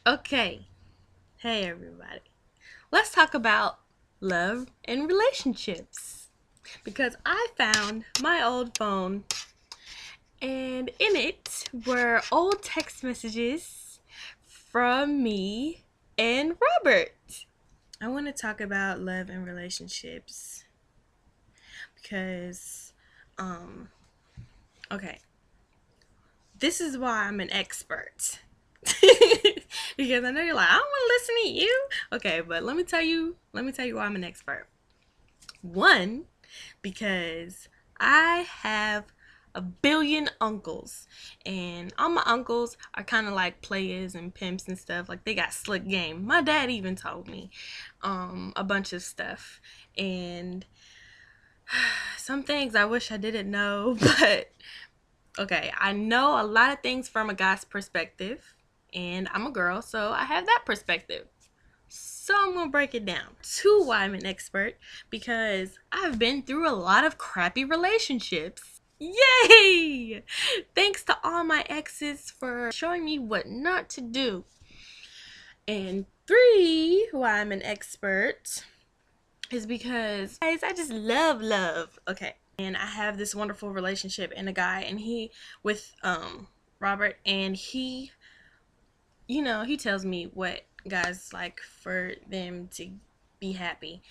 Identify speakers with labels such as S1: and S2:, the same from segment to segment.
S1: Okay, hey everybody. Let's talk about love and relationships. Because I found my old phone and in it were old text messages from me and Robert. I want to talk about love and relationships because, um, okay, this is why I'm an expert. Because I know you're like, I don't want to listen to you. Okay, but let me tell you why I'm an expert. One, because I have a billion uncles, and all my uncles are kind of like players and pimps and stuff. Like they got slick game. My dad even told me a bunch of stuff, and some things I wish I didn't know, but okay, I know a lot of things from a guy's perspective, and I'm a girl, so I have that perspective. So I'm gonna break it down to why I'm an expert because I've been through a lot of crappy relationships. Yay! Thanks to all my exes for showing me what not to do. And three, why I'm an expert is because guys, I just love love. Okay. And I have this wonderful relationship and a guy and he with Robert, and he tells me what guys like for them to be happy.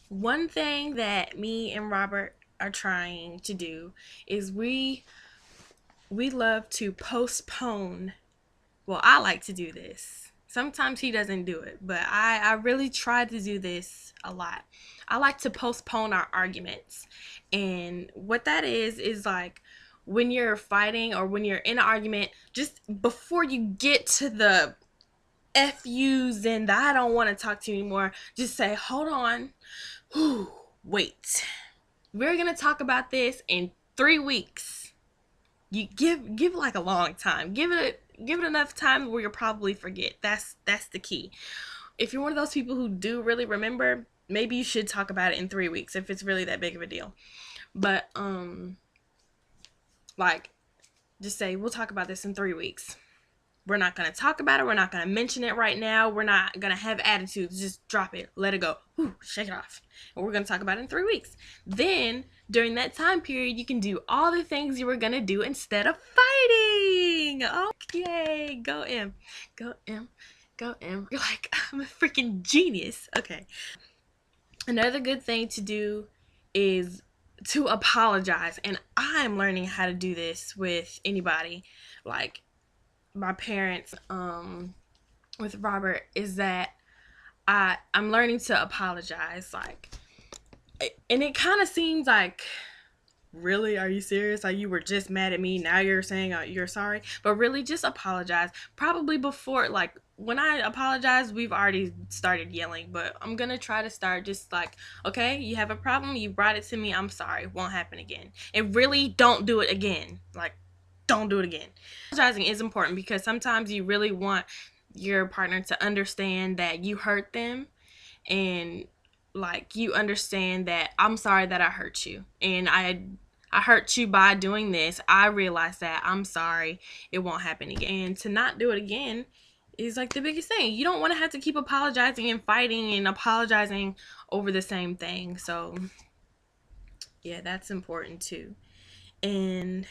S1: One thing that me and Robert are trying to do is we love to postpone. Well, I like to do this. Sometimes he doesn't do it, but I really try to do this a lot. I like to postpone our arguments. And what that is like when you're fighting or when you're in an argument, just before you get to the F yous and the I don't want to talk to you anymore, just say, hold on. Whew, wait. We're gonna talk about this in 3 weeks. You give like a long time. Give it enough time where you'll probably forget. That's the key. If you're one of those people who do really remember, maybe you should talk about it in 3 weeks if it's really that big of a deal. But like just say we'll talk about this in 3 weeks. We're not going to talk about it. We're not going to mention it right now. We're not going to have attitudes. Just drop it. Let it go. Whew, shake it off. And we're going to talk about it in 3 weeks. Then, during that time period, you can do all the things you were going to do instead of fighting. Oh, yay. Go M. Go M. Go M. You're like, I'm a freaking genius. Okay. Another good thing to do is to apologize. And I'm learning how to do this with anybody. Like, my parents with Robert is that I'm learning to apologize, like, and it kind of seems like, really, are you serious? Like, you were just mad at me, now you're saying you're sorry? But really, just apologize. Probably before, like, when I apologize, we've already started yelling, but I'm gonna try to start just like, okay, you have a problem, you brought it to me, I'm sorry, won't happen again, and really don't do it again. Like, don't do it again. Apologizing is important because sometimes you really want your partner to understand that you hurt them, and like you understand that I'm sorry that I hurt you, and I hurt you by doing this. I realize that. I'm sorry. It won't happen again. And to not do it again is like the biggest thing. You don't want to have to keep apologizing and fighting and apologizing over the same thing. So, yeah, that's important too. And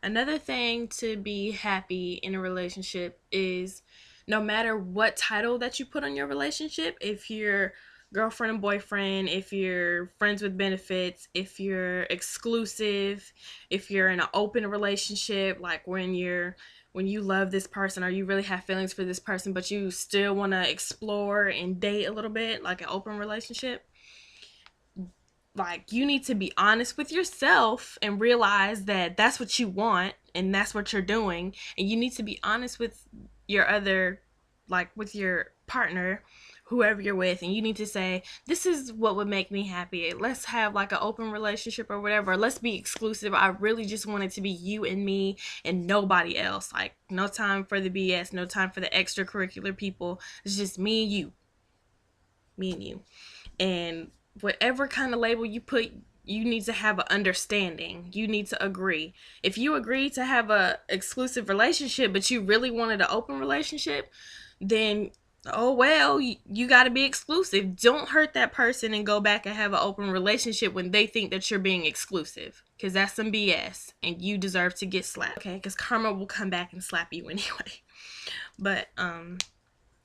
S1: another thing to be happy in a relationship is no matter what title that you put on your relationship, if you're girlfriend and boyfriend, if you're friends with benefits, if you're exclusive, if you're in an open relationship, like when you love this person or you really have feelings for this person but you still want to explore and date a little bit, like an open relationship, like you need to be honest with yourself and realize that that's what you want and that's what you're doing, and you need to be honest with your other, like with your partner, whoever you're with, and you need to say, this is what would make me happy. Let's have like an open relationship or whatever. Let's be exclusive. I really just want it to be you and me and nobody else. Like, no time for the BS, no time for the extracurricular people. It's just me and you. Me and you. And whatever kind of label you put You need to have an understanding. You need to agree. If you agree to have a exclusive relationship, but you really wanted an open relationship, then oh well, you got to be exclusive. Don't hurt that person and go back and have an open relationship when they think that you're being exclusive, because that's some BS and you deserve to get slapped. Okay, because karma will come back and slap you anyway. But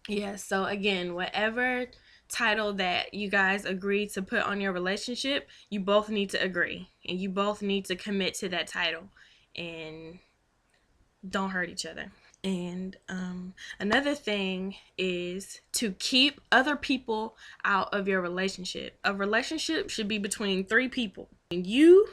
S1: yeah, so again, whatever title that you guys agree to put on your relationship, you both need to agree and you both need to commit to that title and don't hurt each other. And another thing is to keep other people out of your relationship. A relationship should be between three people: you,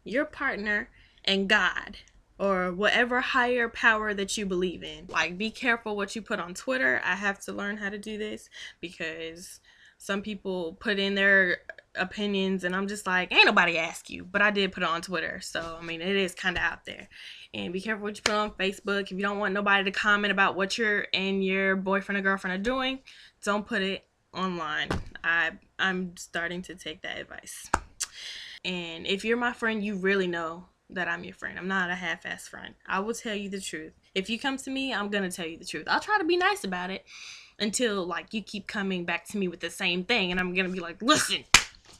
S1: your partner, and God, or whatever higher power that you believe in. Like, be careful what you put on Twitter. I have to learn how to do this because some people put in their opinions and I'm just like, ain't nobody ask you, but I did put it on Twitter, so I mean, it is kind of out there. And be careful what you put on Facebook. If you don't want nobody to comment about what your boyfriend or girlfriend are doing, don't put it online. I'm starting to take that advice. And if you're my friend, you really know that I'm your friend. I'm not a half-ass friend. I will tell you the truth. If you come to me, I'm gonna tell you the truth. I'll try to be nice about it until like you keep coming back to me with the same thing, and I'm gonna be like, listen,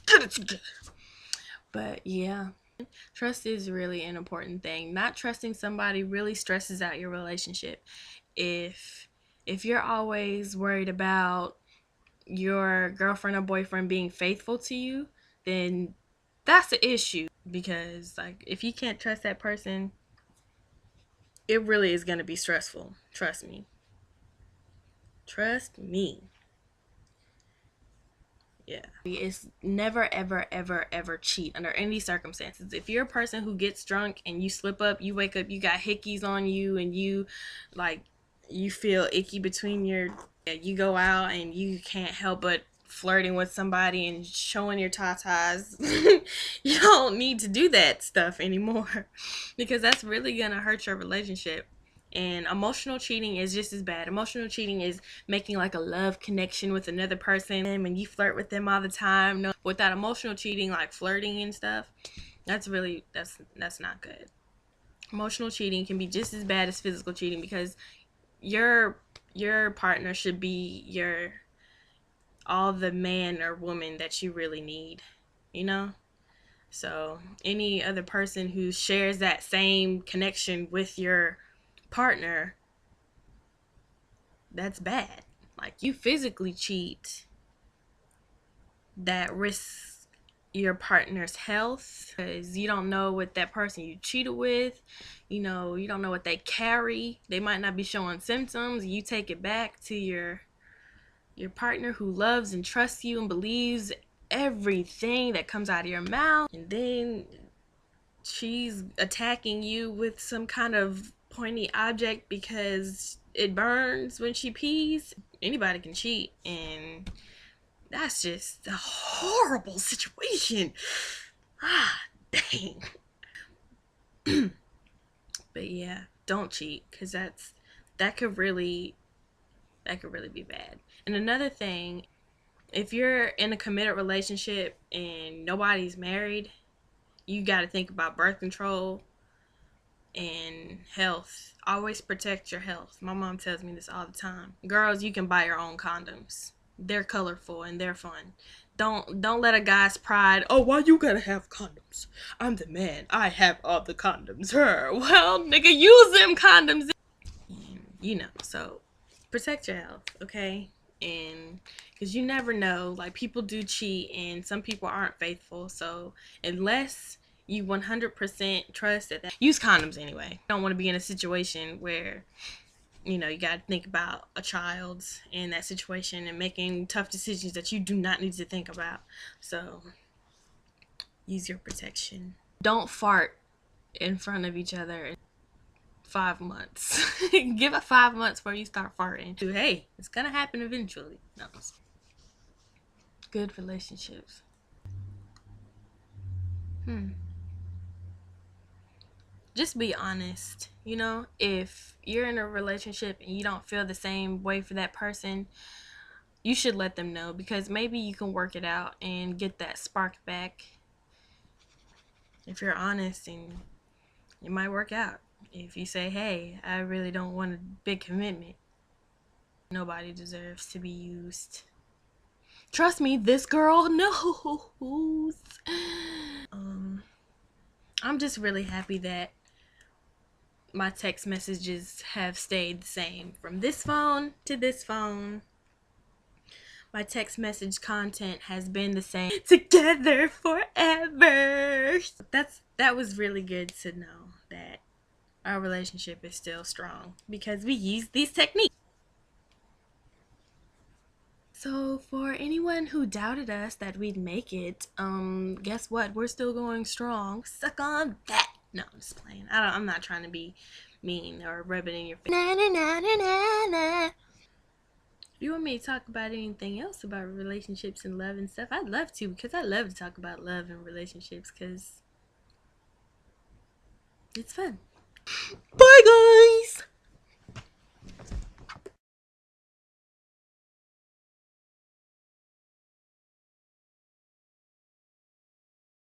S1: get it together. But yeah, trust is really an important thing. Not trusting somebody really stresses out your relationship. If you're always worried about your girlfriend or boyfriend being faithful to you, then that's the issue. Because like, if you can't trust that person, it really is going to be stressful. Trust me. Trust me. Yeah. It's never, ever, ever, ever cheat under any circumstances. If you're a person who gets drunk and you slip up, you wake up, you got hickeys on you, and you like, you feel icky between your, you go out and you can't help but flirting with somebody and showing your tatas. You don't need to do that stuff anymore because that's really gonna hurt your relationship. And emotional cheating is just as bad. Emotional cheating is making like a love connection with another person and you flirt with them all the time. No, without emotional cheating, like flirting and stuff, that's not good. Emotional cheating can be just as bad as physical cheating because your partner should be your all the man or woman that you really need, you know? So any other person who shares that same connection with your partner, that's bad. Like, you physically cheat, that risks your partner's health because you don't know what that person you cheated with, you don't know what they carry. They might not be showing symptoms. You take it back to your partner who loves and trusts you and believes everything that comes out of your mouth, and then she's attacking you with some kind of pointy object because it burns when she pees. Anybody can cheat, and that's just a horrible situation. Ah, dang. But yeah, don't cheat, because that could really be bad. And another thing, if you're in a committed relationship and nobody's married, you got to think about birth control and health. Always protect your health. My mom tells me this all the time. Girls, you can buy your own condoms. They're colorful and they're fun. Don't let a guy's pride, oh, why you gotta have condoms? I'm the man. I have all the condoms. Her. Well, nigga, use them condoms. So protect your health, okay? And because you never know, like, people do cheat and some people aren't faithful. So unless you 100% trust that, use condoms anyway. You don't want to be in a situation where you got to think about a child in that situation and making tough decisions that you do not need to think about. So use your protection. Don't fart in front of each other 5 months. Give it 5 months before you start farting. Hey, it's gonna happen eventually. No. Good relationships. Just be honest. If you're in a relationship and you don't feel the same way for that person, you should let them know, because maybe you can work it out and get that spark back. If you're honest, and it might work out. If you say, hey, I really don't want a big commitment, nobody deserves to be used. Trust me, this girl knows. I'm just really happy that my text messages have stayed the same from this phone to this phone. My text message content has been the same together forever. That was really good to know that our relationship is still strong because we use these techniques. So for anyone who doubted us that we'd make it, guess what? We're still going strong. Suck on that. No, I'm just playing. I'm not trying to be mean or rub it in your face. Na, na, na, na, na, na. If you want me to talk about anything else about relationships and love and stuff, I'd love to, because I love to talk about love and relationships because it's fun. Bye, guys!